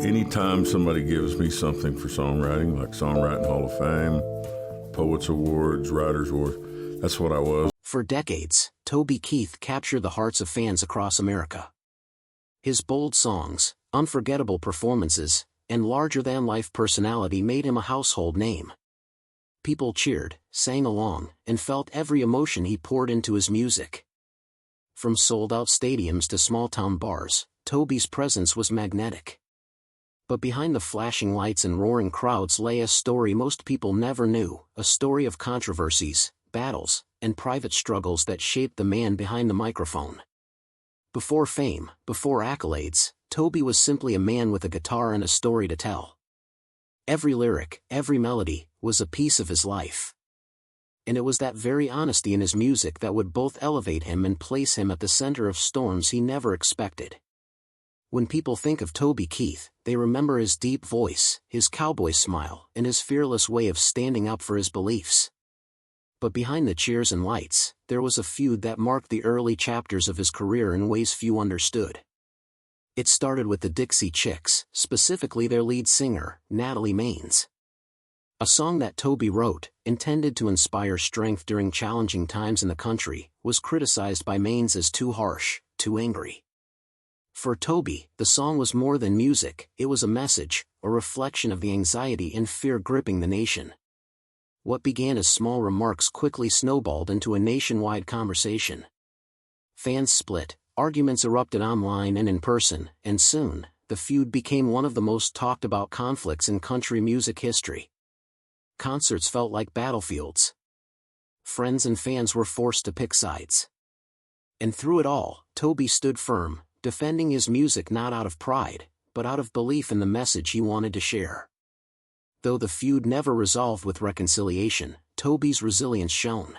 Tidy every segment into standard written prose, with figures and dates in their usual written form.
Anytime somebody gives me something for songwriting, like Songwriting Hall of Fame, Poets Awards, Writers Awards, that's what I was. For decades, Toby Keith captured the hearts of fans across America. His bold songs, unforgettable performances, and larger-than-life personality made him a household name. People cheered, sang along, and felt every emotion he poured into his music. From sold-out stadiums to small-town bars, Toby's presence was magnetic. But behind the flashing lights and roaring crowds lay a story most people never knew, a story of controversies, battles, and private struggles that shaped the man behind the microphone. Before fame, before accolades, Toby was simply a man with a guitar and a story to tell. Every lyric, every melody, was a piece of his life. And it was that very honesty in his music that would both elevate him and place him at the center of storms he never expected. When people think of Toby Keith, they remember his deep voice, his cowboy smile, and his fearless way of standing up for his beliefs. But behind the cheers and lights, there was a feud that marked the early chapters of his career in ways few understood. It started with the Dixie Chicks, specifically their lead singer, Natalie Maines. A song that Toby wrote, intended to inspire strength during challenging times in the country, was criticized by Maines as too harsh, too angry. For Toby, the song was more than music, it was a message, a reflection of the anxiety and fear gripping the nation. What began as small remarks quickly snowballed into a nationwide conversation. Fans split, arguments erupted online and in person, and soon, the feud became one of the most talked about conflicts in country music history. Concerts felt like battlefields. Friends and fans were forced to pick sides. And through it all, Toby stood firm, defending his music not out of pride, but out of belief in the message he wanted to share. Though the feud never resolved with reconciliation, Toby's resilience shone.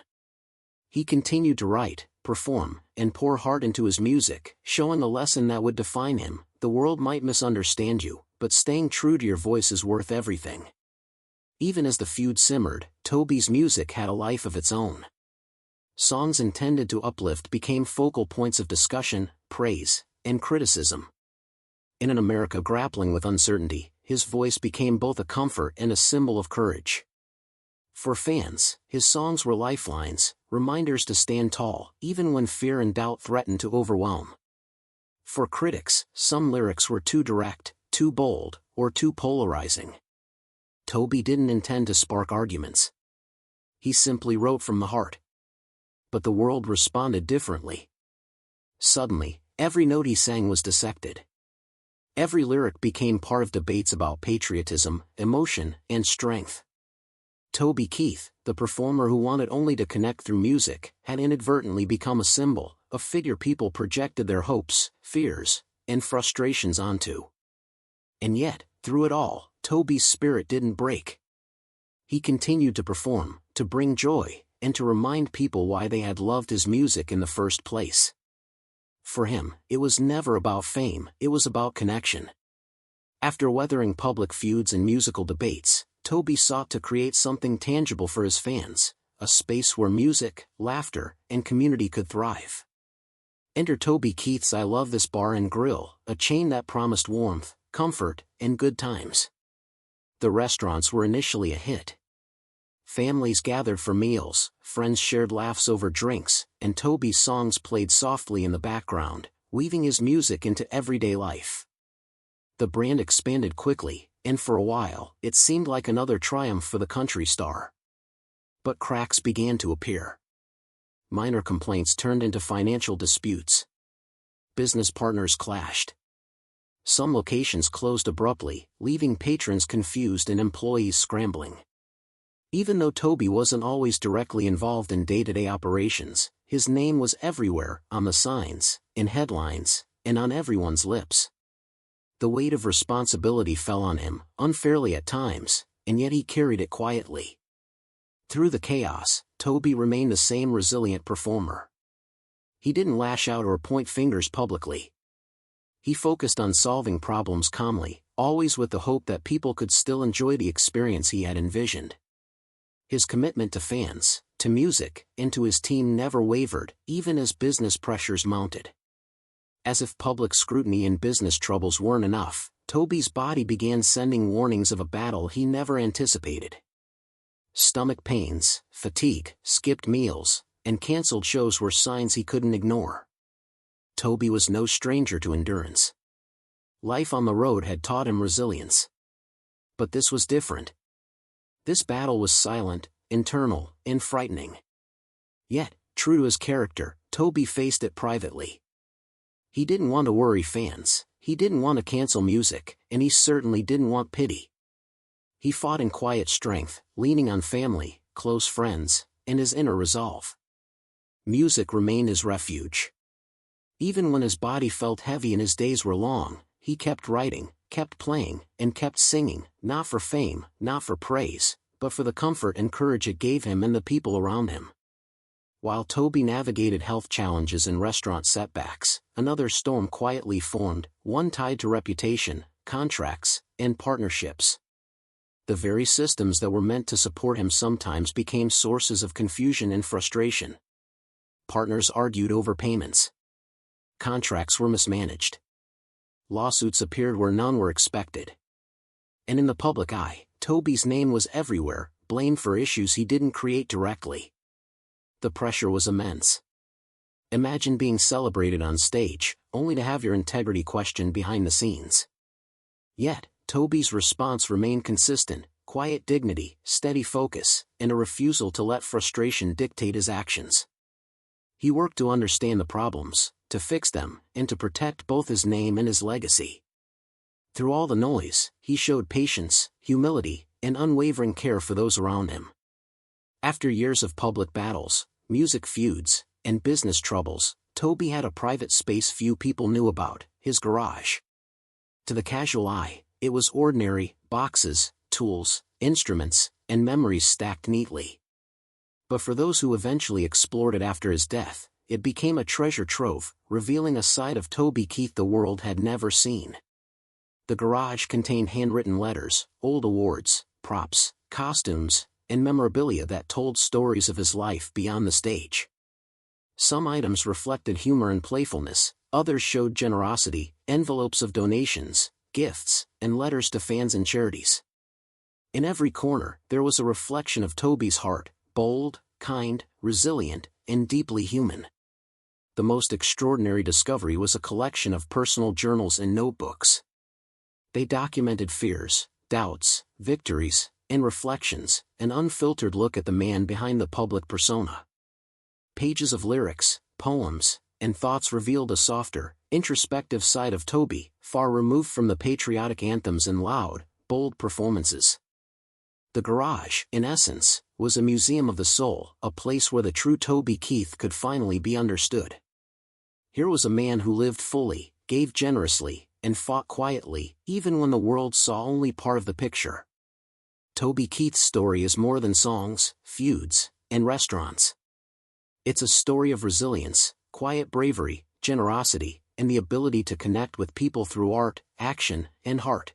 He continued to write, perform, and pour heart into his music, showing a lesson that would define him: the world might misunderstand you, but staying true to your voice is worth everything. Even as the feud simmered, Toby's music had a life of its own. Songs intended to uplift became focal points of discussion, praise, and criticism. In an America grappling with uncertainty, his voice became both a comfort and a symbol of courage. For fans, his songs were lifelines, reminders to stand tall, even when fear and doubt threatened to overwhelm. For critics, some lyrics were too direct, too bold, or too polarizing. Toby didn't intend to spark arguments. He simply wrote from the heart. But the world responded differently. Suddenly, every note he sang was dissected. Every lyric became part of debates about patriotism, emotion, and strength. Toby Keith, the performer who wanted only to connect through music, had inadvertently become a symbol, a figure people projected their hopes, fears, and frustrations onto. And yet, through it all, Toby's spirit didn't break. He continued to perform, to bring joy, and to remind people why they had loved his music in the first place. For him, it was never about fame, it was about connection. After weathering public feuds and musical debates, Toby sought to create something tangible for his fans, a space where music, laughter, and community could thrive. Enter Toby Keith's I Love This Bar and Grill, a chain that promised warmth, comfort, and good times. The restaurants were initially a hit. Families gathered for meals, friends shared laughs over drinks, and Toby's songs played softly in the background, weaving his music into everyday life. The brand expanded quickly, and for a while, it seemed like another triumph for the country star. But cracks began to appear. Minor complaints turned into financial disputes. Business partners clashed. Some locations closed abruptly, leaving patrons confused and employees scrambling. Even though Toby wasn't always directly involved in day-to-day operations, his name was everywhere, on the signs, in headlines, and on everyone's lips. The weight of responsibility fell on him, unfairly at times, and yet he carried it quietly. Through the chaos, Toby remained the same resilient performer. He didn't lash out or point fingers publicly. He focused on solving problems calmly, always with the hope that people could still enjoy the experience he had envisioned. His commitment to fans, to music, and to his team never wavered, even as business pressures mounted. As if public scrutiny and business troubles weren't enough, Toby's body began sending warnings of a battle he never anticipated. Stomach pains, fatigue, skipped meals, and canceled shows were signs he couldn't ignore. Toby was no stranger to endurance. Life on the road had taught him resilience. But this was different. This battle was silent, internal, and frightening. Yet, true to his character, Toby faced it privately. He didn't want to worry fans, he didn't want to cancel music, and he certainly didn't want pity. He fought in quiet strength, leaning on family, close friends, and his inner resolve. Music remained his refuge. Even when his body felt heavy and his days were long, he kept writing, kept playing, and kept singing, not for fame, not for praise, but for the comfort and courage it gave him and the people around him. While Toby navigated health challenges and restaurant setbacks, another storm quietly formed, one tied to reputation, contracts, and partnerships. The very systems that were meant to support him sometimes became sources of confusion and frustration. Partners argued over payments. Contracts were mismanaged. Lawsuits appeared where none were expected. And in the public eye, Toby's name was everywhere, blamed for issues he didn't create directly. The pressure was immense. Imagine being celebrated on stage, only to have your integrity questioned behind the scenes. Yet, Toby's response remained consistent: quiet dignity, steady focus, and a refusal to let frustration dictate his actions. He worked to understand the problems, to fix them, and to protect both his name and his legacy. Through all the noise, he showed patience, humility, and unwavering care for those around him. After years of public battles, music feuds, and business troubles, Toby had a private space few people knew about: his garage. To the casual eye, it was ordinary: boxes, tools, instruments, and memories stacked neatly. But for those who eventually explored it after his death, it became a treasure trove, revealing a side of Toby Keith the world had never seen. The garage contained handwritten letters, old awards, props, costumes, and memorabilia that told stories of his life beyond the stage. Some items reflected humor and playfulness, others showed generosity: envelopes of donations, gifts, and letters to fans and charities. In every corner, there was a reflection of Toby's heart: bold, kind, resilient, and deeply human. The most extraordinary discovery was a collection of personal journals and notebooks. They documented fears, doubts, victories, and reflections, an unfiltered look at the man behind the public persona. Pages of lyrics, poems, and thoughts revealed a softer, introspective side of Toby, far removed from the patriotic anthems and loud, bold performances. The garage, in essence, was a museum of the soul, a place where the true Toby Keith could finally be understood. Here was a man who lived fully, gave generously, and fought quietly, even when the world saw only part of the picture. Toby Keith's story is more than songs, feuds, and restaurants. It's a story of resilience, quiet bravery, generosity, and the ability to connect with people through art, action, and heart.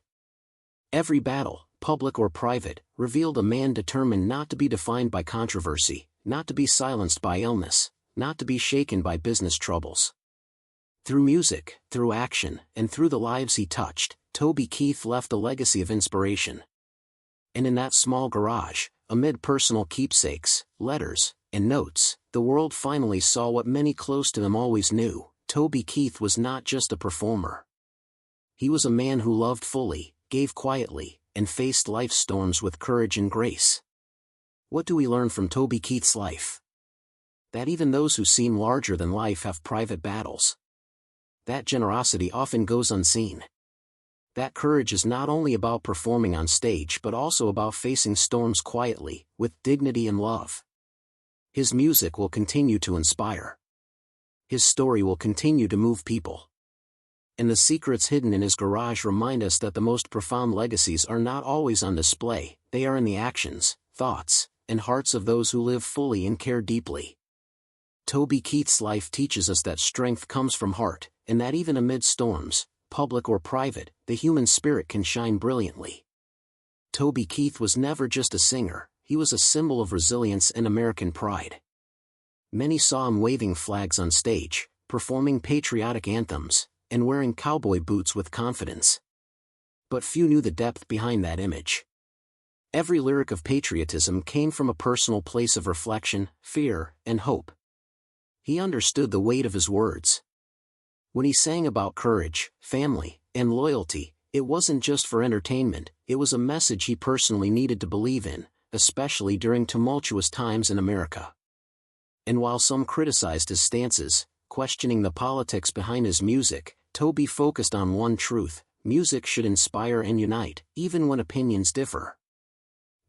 Every battle, public or private, revealed a man determined not to be defined by controversy, not to be silenced by illness, not to be shaken by business troubles. Through music, through action, and through the lives he touched, Toby Keith left a legacy of inspiration. And in that small garage, amid personal keepsakes, letters, and notes, the world finally saw what many close to him always knew: Toby Keith was not just a performer. He was a man who loved fully, gave quietly, and faced life's storms with courage and grace. What do we learn from Toby Keith's life? That even those who seem larger than life have private battles. That generosity often goes unseen. That courage is not only about performing on stage but also about facing storms quietly, with dignity and love. His music will continue to inspire. His story will continue to move people. And the secrets hidden in his garage remind us that the most profound legacies are not always on display: they are in the actions, thoughts, and hearts of those who live fully and care deeply. Toby Keith's life teaches us that strength comes from heart, and that even amid storms, public or private, the human spirit can shine brilliantly. Toby Keith was never just a singer, he was a symbol of resilience and American pride. Many saw him waving flags on stage, performing patriotic anthems, and wearing cowboy boots with confidence. but few knew the depth behind that image. Every lyric of patriotism came from a personal place of reflection, fear, and hope. He understood the weight of his words. When he sang about courage, family, and loyalty, it wasn't just for entertainment, it was a message he personally needed to believe in, especially during tumultuous times in America. And while some criticized his stances, questioning the politics behind his music, Toby focused on one truth: music should inspire and unite, even when opinions differ.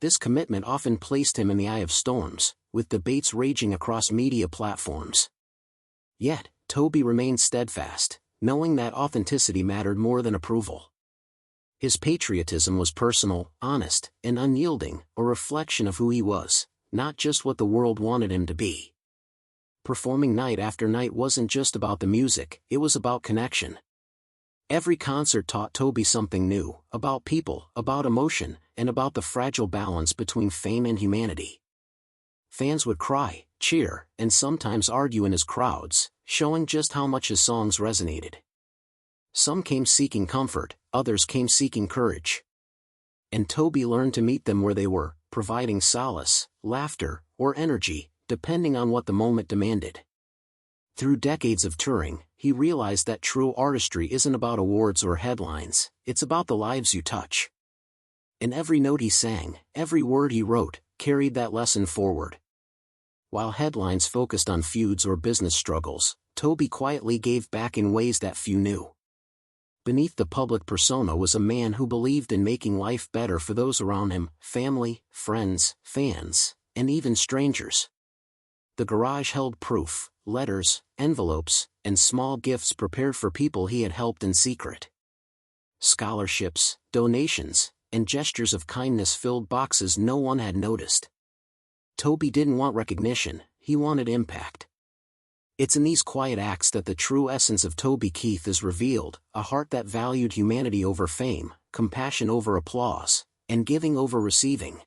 This commitment often placed him in the eye of storms, with debates raging across media platforms. Yet, Toby remained steadfast, knowing that authenticity mattered more than approval. His patriotism was personal, honest, and unyielding, a reflection of who he was, not just what the world wanted him to be. Performing night after night wasn't just about the music, it was about connection. Every concert taught Toby something new, about people, about emotion, and about the fragile balance between fame and humanity. Fans would cry, cheer, and sometimes argue in his crowds, showing just how much his songs resonated. Some came seeking comfort, others came seeking courage. And Toby learned to meet them where they were, providing solace, laughter, or energy, depending on what the moment demanded. Through decades of touring, he realized that true artistry isn't about awards or headlines, it's about the lives you touch. And every note he sang, every word he wrote, carried that lesson forward. While headlines focused on feuds or business struggles, Toby quietly gave back in ways that few knew. Beneath the public persona was a man who believed in making life better for those around him: family, friends, fans, and even strangers. The garage held proof: letters, envelopes, and small gifts prepared for people he had helped in secret. Scholarships, donations, and gestures of kindness filled boxes no one had noticed. Toby didn't want recognition, he wanted impact. It's in these quiet acts that the true essence of Toby Keith is revealed: a heart that valued humanity over fame, compassion over applause, and giving over receiving.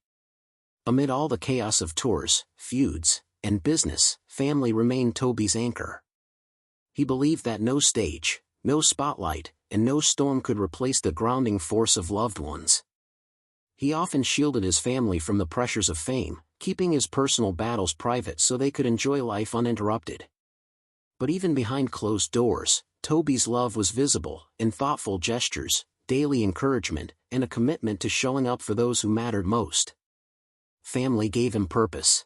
Amid all the chaos of tours, feuds, and business, family remained Toby's anchor. He believed that no stage, no spotlight, and no storm could replace the grounding force of loved ones. He often shielded his family from the pressures of fame, keeping his personal battles private so they could enjoy life uninterrupted. But even behind closed doors, Toby's love was visible in thoughtful gestures, daily encouragement, and a commitment to showing up for those who mattered most. Family gave him purpose.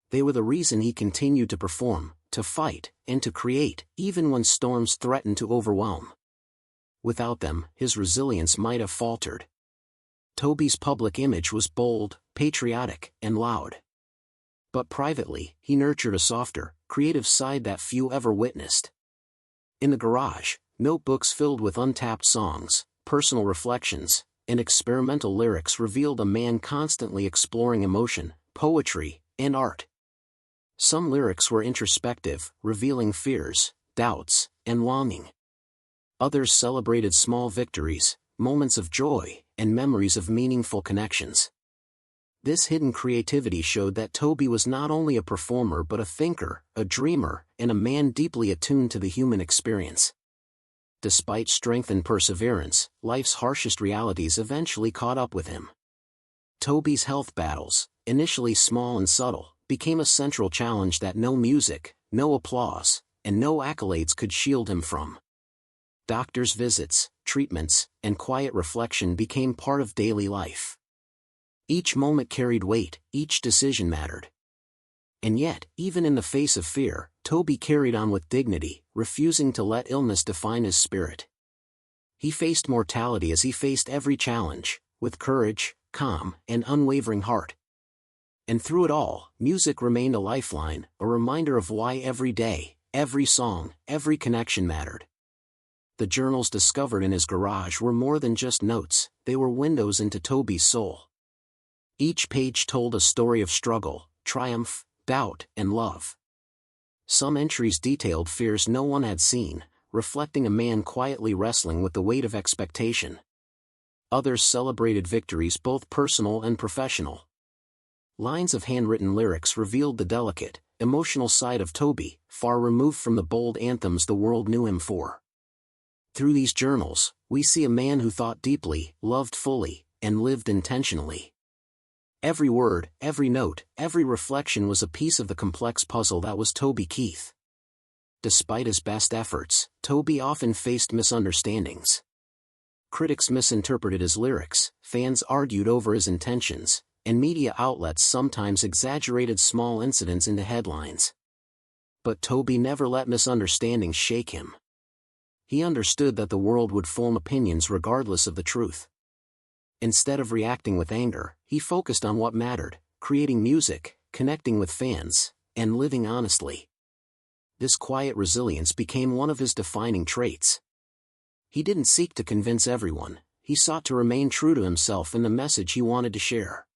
They were the reason he continued to perform, to fight, and to create, even when storms threatened to overwhelm. Without them, his resilience might have faltered. Toby's public image was bold, patriotic, and loud. But privately, he nurtured a softer, creative side that few ever witnessed. In the garage, notebooks filled with untapped songs, personal reflections, and experimental lyrics revealed a man constantly exploring emotion, poetry, and art. Some lyrics were introspective, revealing fears, doubts, and longing. Others celebrated small victories, moments of joy, and memories of meaningful connections. This hidden creativity showed that Toby was not only a performer but a thinker, a dreamer, and a man deeply attuned to the human experience. Despite strength and perseverance, life's harshest realities eventually caught up with him. Toby's health battles, initially small and subtle, became a central challenge that no music, no applause, and no accolades could shield him from. Doctors' visits, treatments, and quiet reflection became part of daily life. Each moment carried weight, each decision mattered. And yet, even in the face of fear, Toby carried on with dignity, refusing to let illness define his spirit. He faced mortality as he faced every challenge, with courage, calm, and unwavering heart. And through it all, music remained a lifeline, a reminder of why every day, every song, every connection mattered. The journals discovered in his garage were more than just notes, they were windows into Toby's soul. Each page told a story of struggle, triumph, doubt, and love. Some entries detailed fears no one had seen, reflecting a man quietly wrestling with the weight of expectation. Others celebrated victories both personal and professional. Lines of handwritten lyrics revealed the delicate, emotional side of Toby, far removed from the bold anthems the world knew him for. Through these journals, we see a man who thought deeply, loved fully, and lived intentionally. Every word, every note, every reflection was a piece of the complex puzzle that was Toby Keith. Despite his best efforts, Toby often faced misunderstandings. Critics misinterpreted his lyrics, fans argued over his intentions, and media outlets sometimes exaggerated small incidents into headlines. But Toby never let misunderstandings shake him. He understood that the world would form opinions regardless of the truth. Instead of reacting with anger, he focused on what mattered: creating music, connecting with fans, and living honestly. This quiet resilience became one of his defining traits. He didn't seek to convince everyone, he sought to remain true to himself and the message he wanted to share.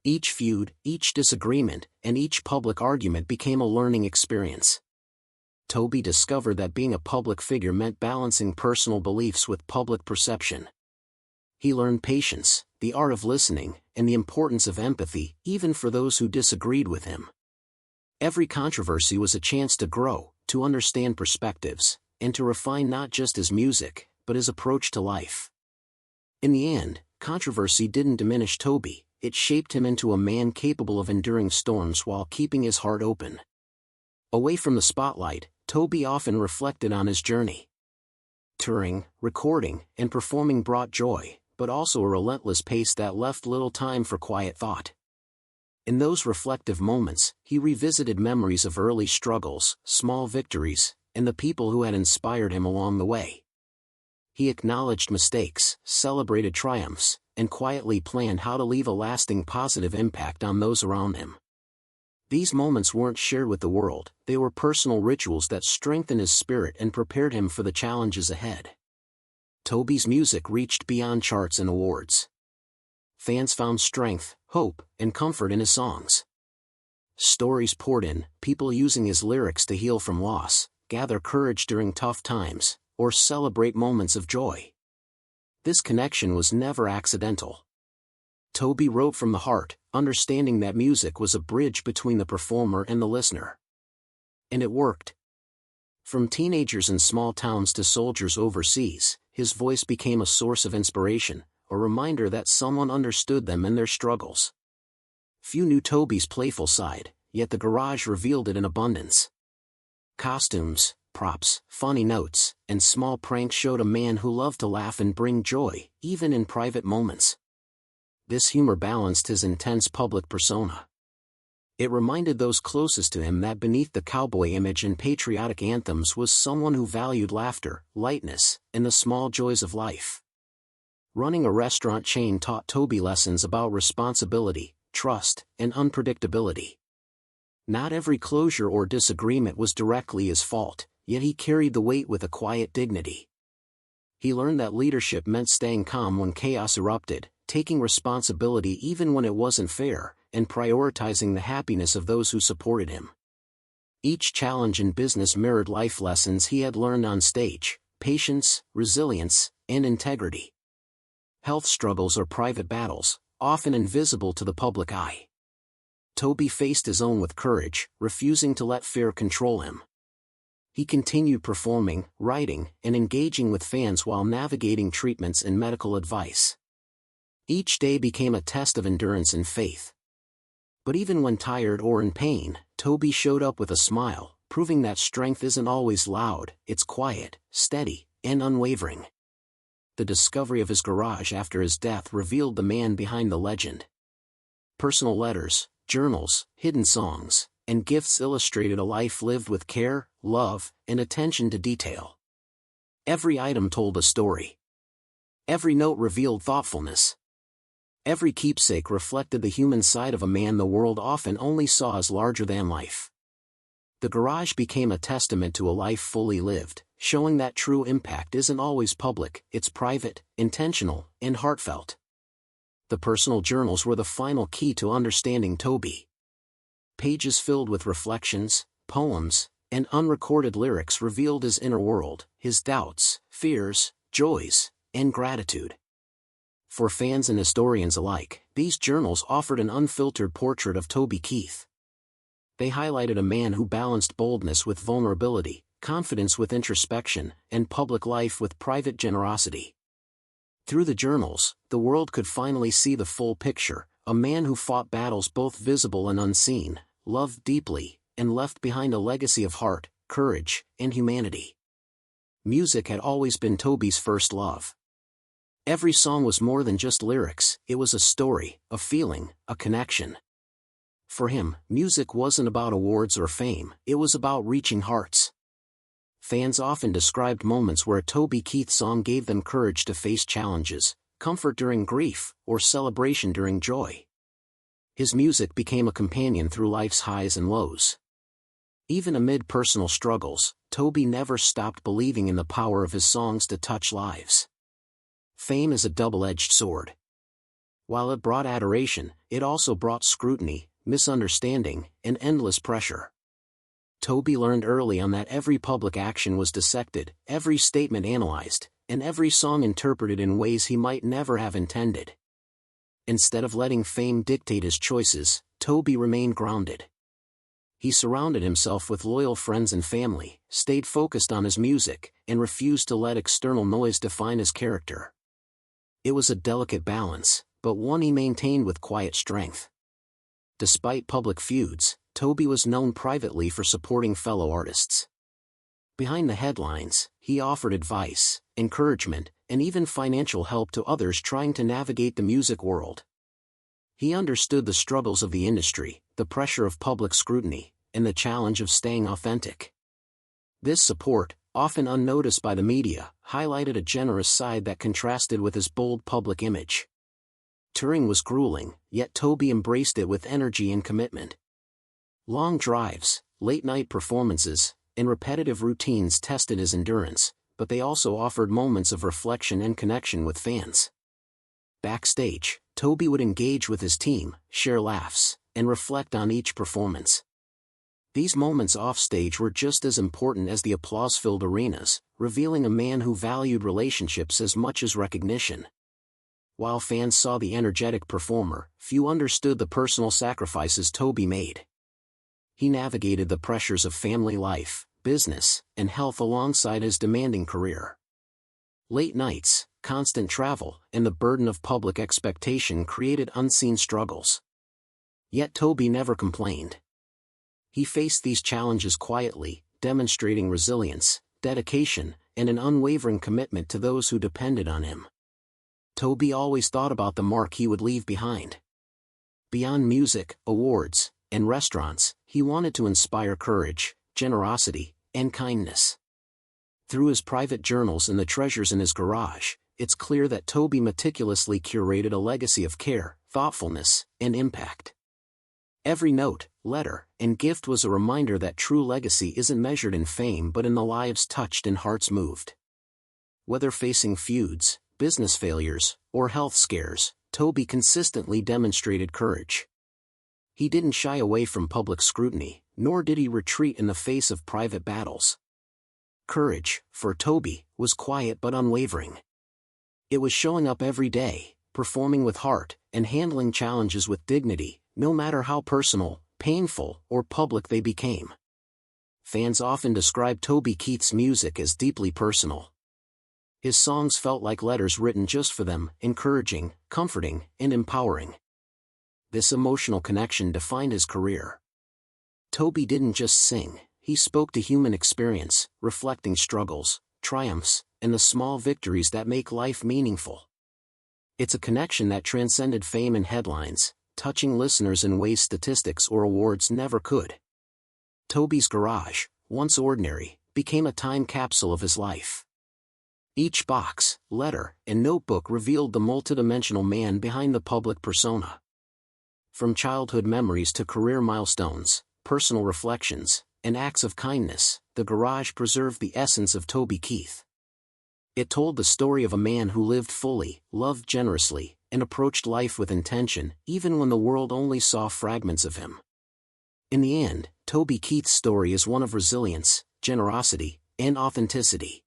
Each feud, each disagreement, and each public argument became a learning experience. Toby discovered that being a public figure meant balancing personal beliefs with public perception. He learned patience, the art of listening, and the importance of empathy, even for those who disagreed with him. Every controversy was a chance to grow, to understand perspectives, and to refine not just his music, but his approach to life. In the end, controversy didn't diminish Toby, it shaped him into a man capable of enduring storms while keeping his heart open. Away from the spotlight, Toby often reflected on his journey. Touring, recording, and performing brought joy, but also a relentless pace that left little time for quiet thought. In those reflective moments, he revisited memories of early struggles, small victories, and the people who had inspired him along the way. He acknowledged mistakes, celebrated triumphs, and quietly planned how to leave a lasting positive impact on those around him. These moments weren't shared with the world, they were personal rituals that strengthened his spirit and prepared him for the challenges ahead. Toby's music reached beyond charts and awards. Fans found strength, hope, and comfort in his songs. Stories poured in, people using his lyrics to heal from loss, gather courage during tough times, or celebrate moments of joy. This connection was never accidental. Toby wrote from the heart, understanding that music was a bridge between the performer and the listener. And it worked. From teenagers in small towns to soldiers overseas, his voice became a source of inspiration, a reminder that someone understood them and their struggles. Few knew Toby's playful side, yet the garage revealed it in abundance. Costumes, props, funny notes, and small pranks showed a man who loved to laugh and bring joy, even in private moments. This humor balanced his intense public persona. It reminded those closest to him that beneath the cowboy image and patriotic anthems was someone who valued laughter, lightness, and the small joys of life. Running a restaurant chain taught Toby lessons about responsibility, trust, and unpredictability. Not every closure or disagreement was directly his fault, yet he carried the weight with a quiet dignity. He learned that leadership meant staying calm when chaos erupted, taking responsibility even when it wasn't fair, and prioritizing the happiness of those who supported him. Each challenge in business mirrored life lessons he had learned on stage: patience, resilience, and integrity. Health struggles or private battles, often invisible to the public eye. Toby faced his own with courage, refusing to let fear control him. He continued performing, writing, and engaging with fans while navigating treatments and medical advice. Each day became a test of endurance and faith. But even when tired or in pain, Toby showed up with a smile, proving that strength isn't always loud, it's quiet, steady, and unwavering. The discovery of his garage after his death revealed the man behind the legend. Personal letters, journals, hidden songs, and gifts illustrated a life lived with care, love, and attention to detail. Every item told a story. Every note revealed thoughtfulness. Every keepsake reflected the human side of a man the world often only saw as larger than life. The garage became a testament to a life fully lived, showing that true impact isn't always public, it's private, intentional, and heartfelt. The personal journals were the final key to understanding Toby. Pages filled with reflections, poems, and unrecorded lyrics revealed his inner world, his doubts, fears, joys, and gratitude. For fans and historians alike, these journals offered an unfiltered portrait of Toby Keith. They highlighted a man who balanced boldness with vulnerability, confidence with introspection, and public life with private generosity. Through the journals, the world could finally see the full picture, a man who fought battles both visible and unseen, loved deeply, and left behind a legacy of heart, courage, and humanity. Music had always been Toby's first love. Every song was more than just lyrics, it was a story, a feeling, a connection. For him, music wasn't about awards or fame, it was about reaching hearts. Fans often described moments where a Toby Keith song gave them courage to face challenges, comfort during grief, or celebration during joy. His music became a companion through life's highs and lows. Even amid personal struggles, Toby never stopped believing in the power of his songs to touch lives. Fame is a double-edged sword. While it brought adoration, it also brought scrutiny, misunderstanding, and endless pressure. Toby learned early on that every public action was dissected, every statement analyzed, and every song interpreted in ways he might never have intended. Instead of letting fame dictate his choices, Toby remained grounded. He surrounded himself with loyal friends and family, stayed focused on his music, and refused to let external noise define his character. It was a delicate balance, but one he maintained with quiet strength. Despite public feuds, Toby was known privately for supporting fellow artists. Behind the headlines, he offered advice, encouragement, and even financial help to others trying to navigate the music world. He understood the struggles of the industry, the pressure of public scrutiny, and the challenge of staying authentic. This support, often unnoticed by the media, highlighted a generous side that contrasted with his bold public image. Touring was grueling, yet Toby embraced it with energy and commitment. Long drives, late-night performances, and repetitive routines tested his endurance, but they also offered moments of reflection and connection with fans. Backstage, Toby would engage with his team, share laughs, and reflect on each performance. These moments offstage were just as important as the applause-filled arenas, revealing a man who valued relationships as much as recognition. While fans saw the energetic performer, few understood the personal sacrifices Toby made. He navigated the pressures of family life, business, and health alongside his demanding career. Late nights, constant travel, and the burden of public expectation created unseen struggles. Yet Toby never complained. He faced these challenges quietly, demonstrating resilience, dedication, and an unwavering commitment to those who depended on him. Toby always thought about the mark he would leave behind. Beyond music, awards, and restaurants, he wanted to inspire courage, generosity, and kindness. Through his private journals and the treasures in his garage, it's clear that Toby meticulously curated a legacy of care, thoughtfulness, and impact. Every note, letter, and gift was a reminder that true legacy isn't measured in fame but in the lives touched and hearts moved. Whether facing feuds, business failures, or health scares, Toby consistently demonstrated courage. He didn't shy away from public scrutiny, nor did he retreat in the face of private battles. Courage, for Toby, was quiet but unwavering. It was showing up every day, performing with heart, and handling challenges with dignity, no matter how personal, painful, or public they became. Fans often describe Toby Keith's music as deeply personal. His songs felt like letters written just for them, encouraging, comforting, and empowering. This emotional connection defined his career. Toby didn't just sing, he spoke to human experience, reflecting struggles, triumphs, and the small victories that make life meaningful. It's a connection that transcended fame and headlines, touching listeners in ways statistics or awards never could. Toby's garage, once ordinary, became a time capsule of his life. Each box, letter, and notebook revealed the multidimensional man behind the public persona. From childhood memories to career milestones, personal reflections, and acts of kindness, the garage preserved the essence of Toby Keith. It told the story of a man who lived fully, loved generously, and approached life with intention, even when the world only saw fragments of him. In the end, Toby Keith's story is one of resilience, generosity, and authenticity.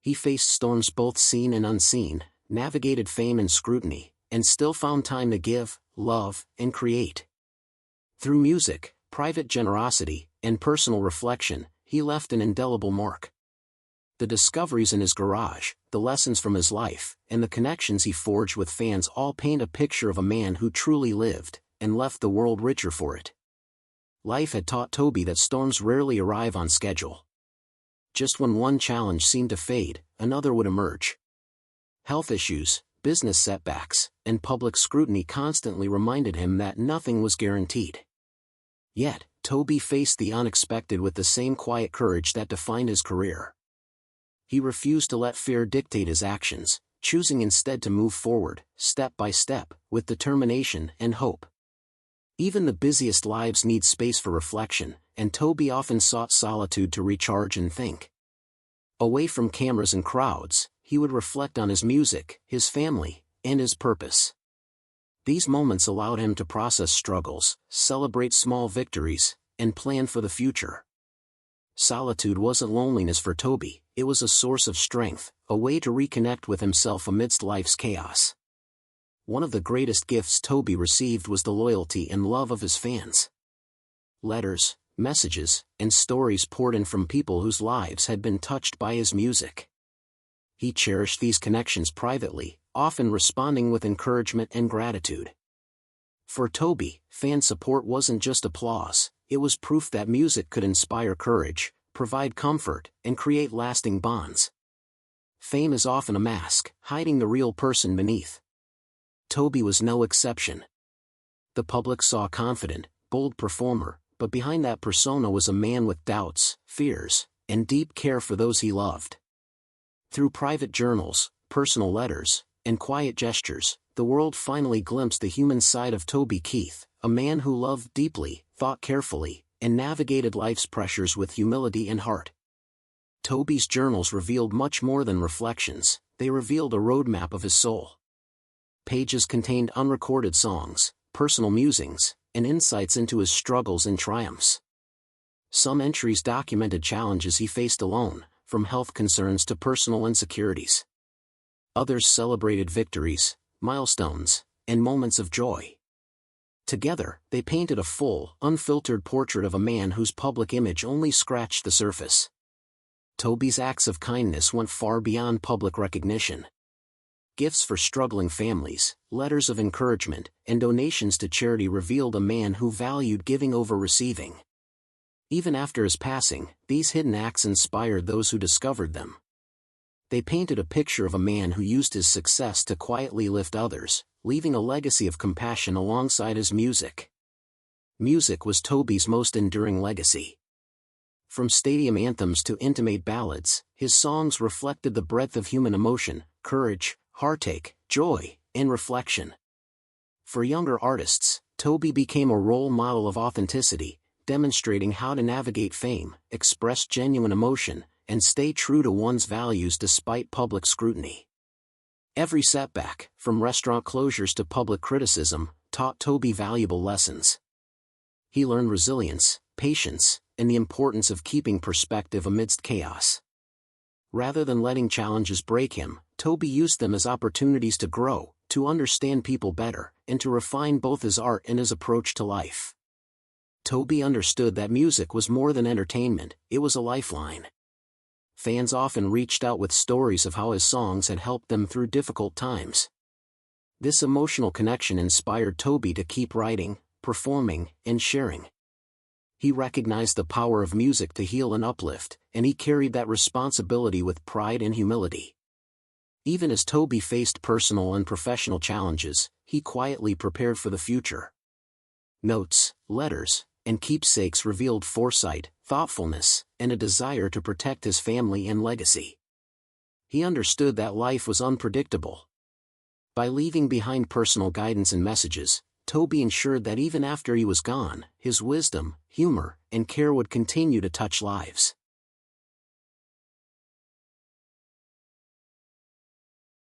He faced storms both seen and unseen, navigated fame and scrutiny, and still found time to give, love, and create. Through music, private generosity, and personal reflection, he left an indelible mark. The discoveries in his garage, the lessons from his life, and the connections he forged with fans all paint a picture of a man who truly lived, and left the world richer for it. Life had taught Toby that storms rarely arrive on schedule. Just when one challenge seemed to fade, another would emerge. Health issues, business setbacks, and public scrutiny constantly reminded him that nothing was guaranteed. Yet, Toby faced the unexpected with the same quiet courage that defined his career. He refused to let fear dictate his actions, choosing instead to move forward, step by step, with determination and hope. Even the busiest lives need space for reflection, and Toby often sought solitude to recharge and think. Away from cameras and crowds, he would reflect on his music, his family, and his purpose. These moments allowed him to process struggles, celebrate small victories, and plan for the future. Solitude wasn't loneliness for Toby, it was a source of strength, a way to reconnect with himself amidst life's chaos. One of the greatest gifts Toby received was the loyalty and love of his fans. Letters, messages, and stories poured in from people whose lives had been touched by his music. He cherished these connections privately, often responding with encouragement and gratitude. For Toby, fan support wasn't just applause, it was proof that music could inspire courage, provide comfort, and create lasting bonds. Fame is often a mask, hiding the real person beneath. Toby was no exception. The public saw a confident, bold performer, but behind that persona was a man with doubts, fears, and deep care for those he loved. Through private journals, personal letters, and quiet gestures, the world finally glimpsed the human side of Toby Keith, a man who loved deeply, thought carefully, and navigated life's pressures with humility and heart. Toby's journals revealed much more than reflections, they revealed a roadmap of his soul. Pages contained unrecorded songs, personal musings, and insights into his struggles and triumphs. Some entries documented challenges he faced alone, from health concerns to personal insecurities. Others celebrated victories, milestones, and moments of joy. Together, they painted a full, unfiltered portrait of a man whose public image only scratched the surface. Toby's acts of kindness went far beyond public recognition. Gifts for struggling families, letters of encouragement, and donations to charity revealed a man who valued giving over receiving. Even after his passing, these hidden acts inspired those who discovered them. They painted a picture of a man who used his success to quietly lift others, leaving a legacy of compassion alongside his music. Music was Toby's most enduring legacy. From stadium anthems to intimate ballads, his songs reflected the breadth of human emotion, courage, heartache, joy, and reflection. For younger artists, Toby became a role model of authenticity, demonstrating how to navigate fame, express genuine emotion, and stay true to one's values despite public scrutiny. Every setback, from restaurant closures to public criticism, taught Toby valuable lessons. He learned resilience, patience, and the importance of keeping perspective amidst chaos. Rather than letting challenges break him, Toby used them as opportunities to grow, to understand people better, and to refine both his art and his approach to life. Toby understood that music was more than entertainment, it was a lifeline. Fans often reached out with stories of how his songs had helped them through difficult times. This emotional connection inspired Toby to keep writing, performing, and sharing. He recognized the power of music to heal and uplift, and he carried that responsibility with pride and humility. Even as Toby faced personal and professional challenges, he quietly prepared for the future. Notes, letters, and keepsakes revealed foresight, thoughtfulness, and a desire to protect his family and legacy. He understood that life was unpredictable. By leaving behind personal guidance and messages, Toby ensured that even after he was gone, his wisdom, humor, and care would continue to touch lives.